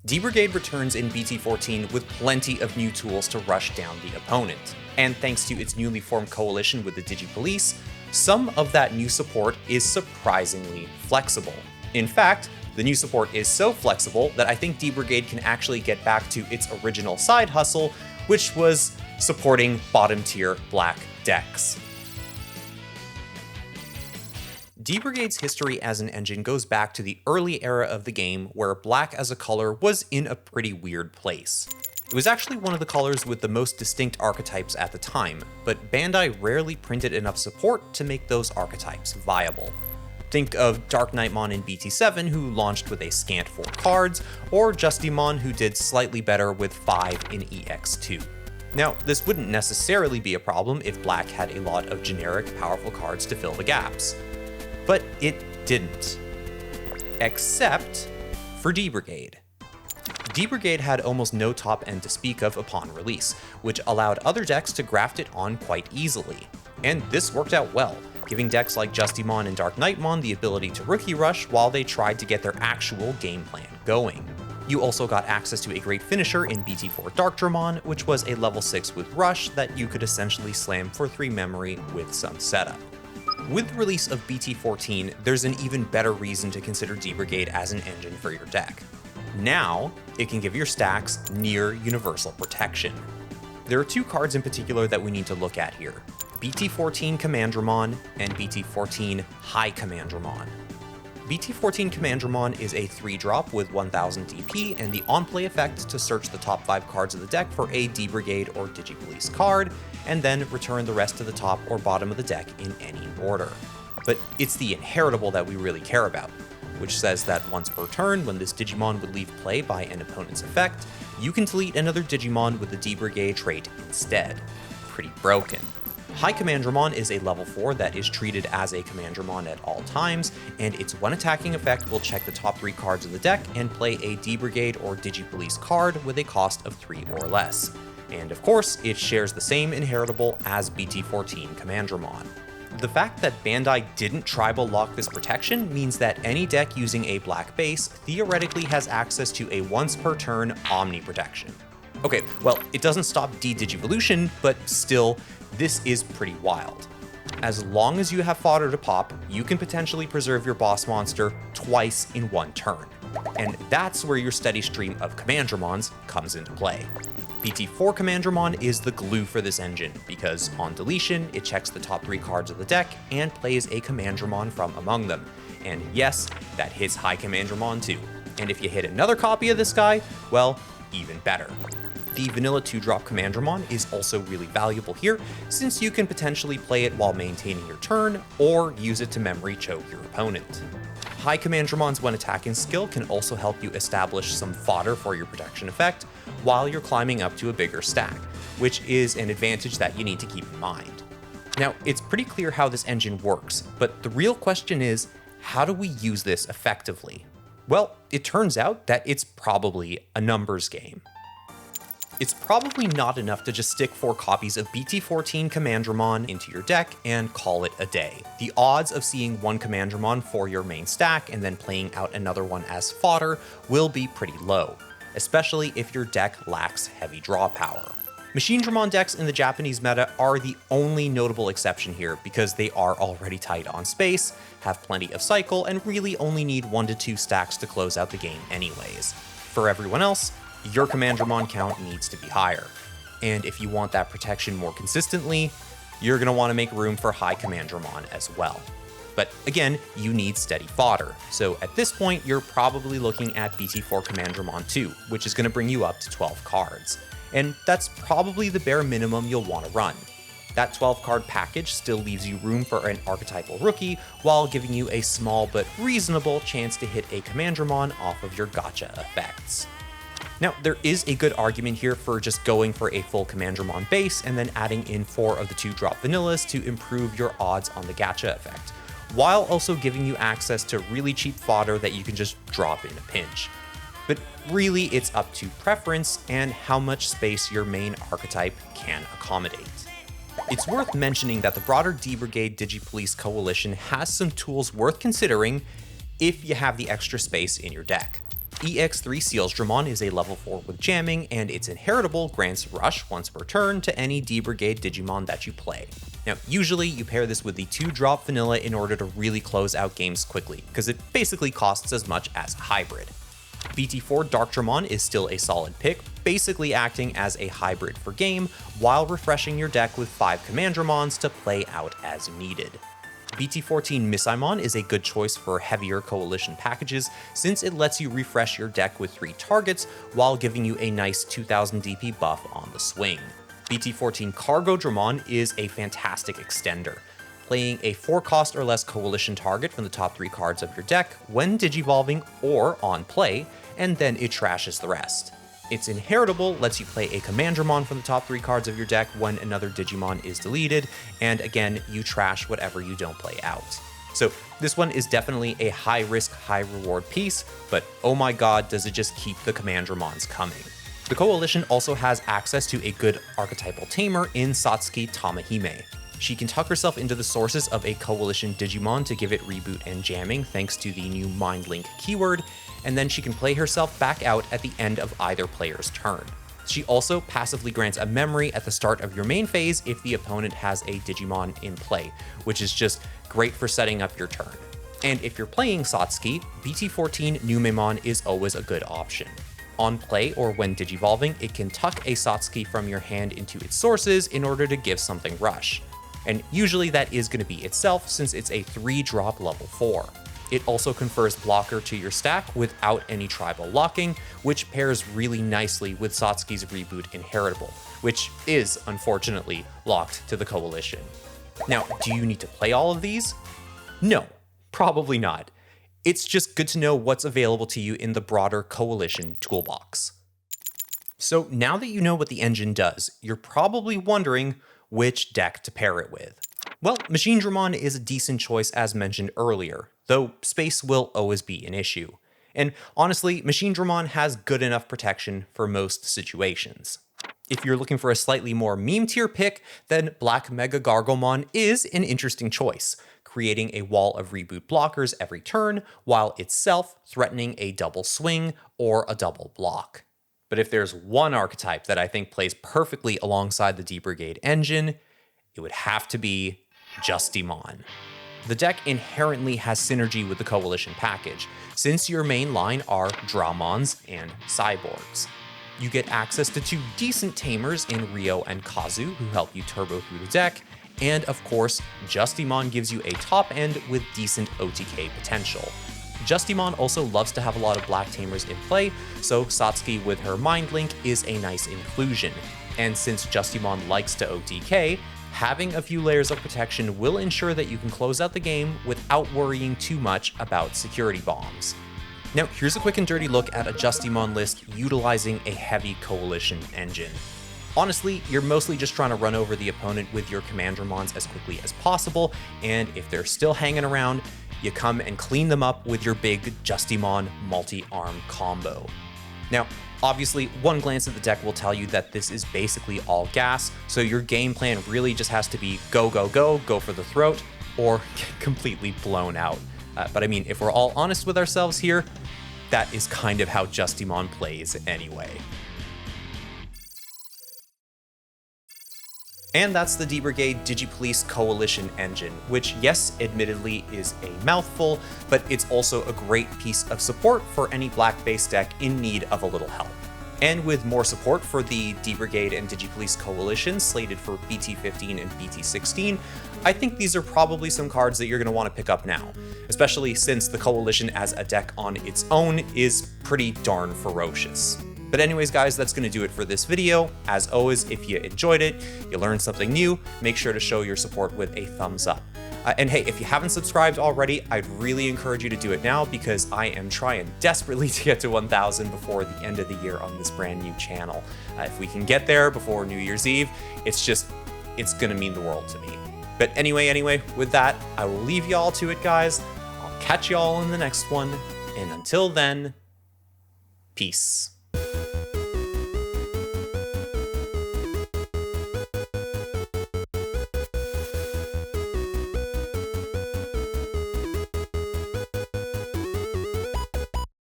D-Brigade returns in BT14 with plenty of new tools to rush down the opponent, and thanks to its newly formed coalition with the Digi-Police, some of that new support is surprisingly flexible. In fact, the new support is so flexible that I think D-Brigade can actually get back to its original side hustle, which was supporting bottom-tier black decks. D-Brigade's history as an engine goes back to the early era of the game where black as a color was in a pretty weird place. It was actually one of the colors with the most distinct archetypes at the time, but Bandai rarely printed enough support to make those archetypes viable. Think of Dark Knightmon in BT7 who launched with a scant 4 cards, or Justimon who did slightly better with 5 in EX2. Now, this wouldn't necessarily be a problem if black had a lot of generic powerful cards to fill the gaps. But it didn't. Except for D-Brigade. D-Brigade had almost no top end to speak of upon release, which allowed other decks to graft it on quite easily. And this worked out well, giving decks like Justimon and Dark Knightmon the ability to rookie rush while they tried to get their actual game plan going. You also got access to a great finisher in BT4 Darkdramon, which was a level 6 with rush that you could essentially slam for 3 memory with some setup. With the release of BT14, there's an even better reason to consider D-Brigade as an engine for your deck. Now, it can give your stacks near universal protection. There are 2 cards in particular that we need to look at here: BT14 Commandramon and BT14 High Commandramon. BT14 Commandramon is a 3-drop with 1000 DP and the on-play effect to search the top 5 cards of the deck for a D-Brigade or Digi-Police card, and then return the rest to the top or bottom of the deck in any order. But it's the inheritable that we really care about, which says that once per turn, when this Digimon would leave play by an opponent's effect, you can delete another Digimon with the D-Brigade trait instead. Pretty broken. High Commandramon is a level 4 that is treated as a Commandramon at all times, and its one attacking effect will check the top 3 cards of the deck and play a D-Brigade or Digi-Police card with a cost of 3 or less. And of course, it shares the same inheritable as BT14 Commandramon. The fact that Bandai didn't tribal lock this protection means that any deck using a black base theoretically has access to a once per turn Omni protection. Okay, well, it doesn't stop D-Digivolution, but still, this is pretty wild. As long as you have fodder to pop, you can potentially preserve your boss monster twice in 1 turn. And that's where your steady stream of Commandramons comes into play. BT4 Commandramon is the glue for this engine, because on deletion, it checks the top 3 cards of the deck and plays a Commandramon from among them. And yes, that hits High Commandramon too. And if you hit another copy of this guy, well, even better. The vanilla 2-drop Commandramon is also really valuable here, since you can potentially play it while maintaining your turn, or use it to memory choke your opponent. High Commandramon's one attacking skill can also help you establish some fodder for your protection effect while you're climbing up to a bigger stack, which is an advantage that you need to keep in mind. Now, it's pretty clear how this engine works, but the real question is, how do we use this effectively? Well, it turns out that it's probably a numbers game. It's probably not enough to just stick 4 copies of BT14 Commandramon into your deck and call it a day. The odds of seeing 1 Commandramon for your main stack and then playing out another one as fodder will be pretty low, especially if your deck lacks heavy draw power. Machinedramon decks in the Japanese meta are the only notable exception here because they are already tight on space, have plenty of cycle, and really only need 1 to 2 stacks to close out the game anyways. For everyone else, your Commandramon count needs to be higher. And if you want that protection more consistently, you're going to want to make room for High Commandramon as well. But again, you need steady fodder. So at this point, you're probably looking at BT4 Commandramon 2, which is going to bring you up to 12 cards. And that's probably the bare minimum you'll want to run. That 12 card package still leaves you room for an archetypal rookie, while giving you a small but reasonable chance to hit a Commandramon off of your gotcha effects. Now, there is a good argument here for just going for a full Commandramon base and then adding in 4 of the 2-drop vanillas to improve your odds on the gacha effect, while also giving you access to really cheap fodder that you can just drop in a pinch. But really, it's up to preference and how much space your main archetype can accommodate. It's worth mentioning that the broader D-Brigade Digi-Police coalition has some tools worth considering if you have the extra space in your deck. EX3 Sealsdramon is a level 4 with jamming, and its inheritable grants Rush once per turn to any D-Brigade Digimon that you play. Now, usually you pair this with the 2-drop vanilla in order to really close out games quickly, because it basically costs as much as a hybrid. BT4 Darkdramon is still a solid pick, basically acting as a hybrid for game, while refreshing your deck with 5 Commandramons to play out as needed. BT14 Missaimon is a good choice for heavier coalition packages since it lets you refresh your deck with 3 targets while giving you a nice 2000 DP buff on the swing. BT14 Cargodramon is a fantastic extender, playing a 4-cost or less coalition target from the top 3 cards of your deck when digivolving or on play, and then it trashes the rest. Its inheritable lets you play a Commandramon from the top 3 cards of your deck when another Digimon is deleted, and again, you trash whatever you don't play out. So this one is definitely a high-risk, high-reward piece, but oh my god, does it just keep the Commandramons coming. The Coalition also has access to a good archetypal tamer in Satsuki Tamahime. She can tuck herself into the sources of a Coalition Digimon to give it reboot and jamming thanks to the new Mind Link keyword, and then she can play herself back out at the end of either player's turn. She also passively grants a memory at the start of your main phase if the opponent has a Digimon in play, which is just great for setting up your turn. And if you're playing Satsuki, BT14 Numemon is always a good option. On play or when digivolving, it can tuck a Satsuki from your hand into its sources in order to give something rush. And usually that is going to be itself since it's a 3-drop level 4. It also confers blocker to your stack without any tribal locking, which pairs really nicely with Satsuki's reboot inheritable, which is unfortunately locked to the Coalition. Now, do you need to play all of these? No, probably not. It's just good to know what's available to you in the broader Coalition toolbox. So now that you know what the engine does, you're probably wondering which deck to pair it with. Well, Machinedramon is a decent choice as mentioned earlier, though space will always be an issue. And honestly, Machinedramon has good enough protection for most situations. If you're looking for a slightly more meme tier pick, then Black Mega Garglemon is an interesting choice, creating a wall of reboot blockers every turn, while itself threatening a double swing or a double block. But if there's one archetype that I think plays perfectly alongside the D-Brigade engine, it would have to be Justimon. The deck inherently has synergy with the Coalition package, since your main line are Dramons and Cyborgs. You get access to 2 decent tamers in Ryo and Kazu who help you turbo through the deck, and of course, Justimon gives you a top end with decent OTK potential. Justimon also loves to have a lot of black tamers in play, so Satsuki with her Mind Link is a nice inclusion. And since Justimon likes to OTK, having a few layers of protection will ensure that you can close out the game without worrying too much about security bombs. Now, here's a quick and dirty look at a Justimon list utilizing a heavy Coalition engine. Honestly, you're mostly just trying to run over the opponent with your Commandramons as quickly as possible, and if they're still hanging around, you come and clean them up with your big Justimon multi-arm combo. Now, obviously, one glance at the deck will tell you that this is basically all gas, so your game plan really just has to be go, go, go, go for the throat, or get completely blown out. But I mean, if we're all honest with ourselves here, that is kind of how Justimon plays anyway. And that's the D-Brigade Digi-Police Coalition engine, which, yes, admittedly is a mouthful, but it's also a great piece of support for any black-based deck in need of a little help. And with more support for the D-Brigade and Digi-Police Coalition slated for BT15 and BT16, I think these are probably some cards that you're going to want to pick up now, especially since the Coalition as a deck on its own is pretty darn ferocious. But anyways, guys, that's going to do it for this video. As always, if you enjoyed it, you learned something new, make sure to show your support with a thumbs up. And hey, if you haven't subscribed already, I'd really encourage you to do it now because I am trying desperately to get to 1,000 before the end of the year on this brand new channel. If we can get there before New Year's Eve, it's going to mean the world to me. But anyway, with that, I will leave y'all to it, guys. I'll catch y'all in the next one. And until then, peace.